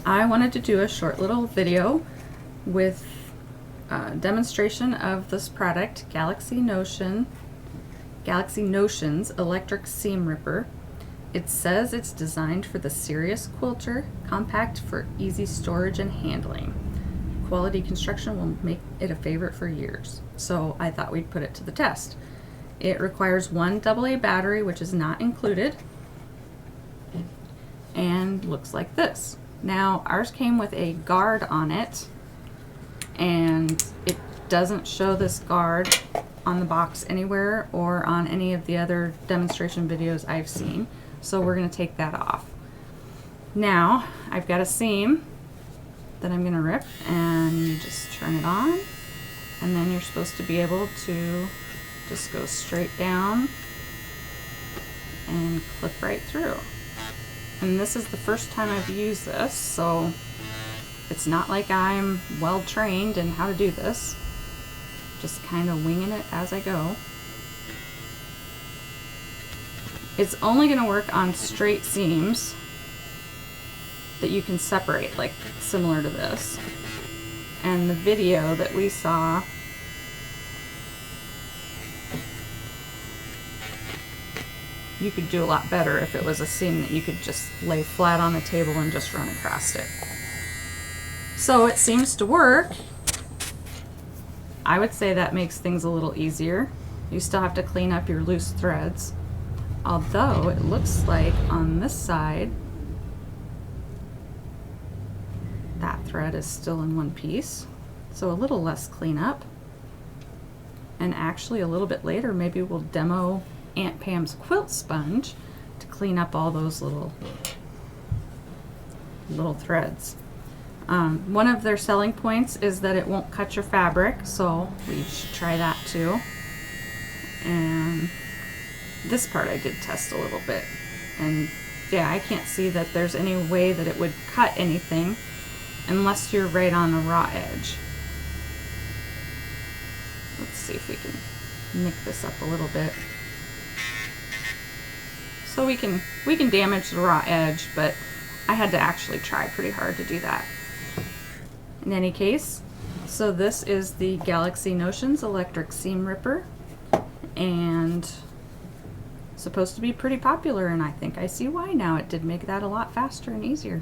I wanted to do a short little video with a demonstration of this product, Galaxy Notions Electric Seam Ripper. It says it's designed for the serious quilter, compact for easy storage and handling. Quality construction will make it a favorite for years. So I thought we'd put it to the test. It requires one AA battery, which is not included, and looks like this. Now ours came with a guard on it, and it doesn't show this guard on the box anywhere or on any of the other demonstration videos I've seen. So we're going to take that off. Now I've got a seam that I'm going to rip, and you just turn it on, and then you're supposed to be able to just go straight down and clip right through. And this is the first time I've used this, so it's not like I'm well trained in how to do this. Just kind of winging it as I go. It's only going to work on straight seams that you can separate, like similar to this. And the video that we saw, you could do a lot better if it was a seam that you could just lay flat on the table and just run across it. So it seems to work. I would say that makes things a little easier. You still have to clean up your loose threads. Although it looks like on this side, that thread is still in one piece. So a little less cleanup. And actually a little bit later, maybe we'll demo Aunt Pam's quilt sponge to clean up all those little threads. One of their selling points is that it won't cut your fabric, so we should try that too. And this part I did test a little bit, and yeah, I can't see that there's any way that it would cut anything unless you're right on a raw edge. Let's see if we can nick this up a little bit. So we can damage the raw edge, but I had to actually try pretty hard to do that. In any case, so this is the Galaxy Notions Electric Seam Ripper, and supposed to be pretty popular, and I think I see why now. It did make that a lot faster and easier.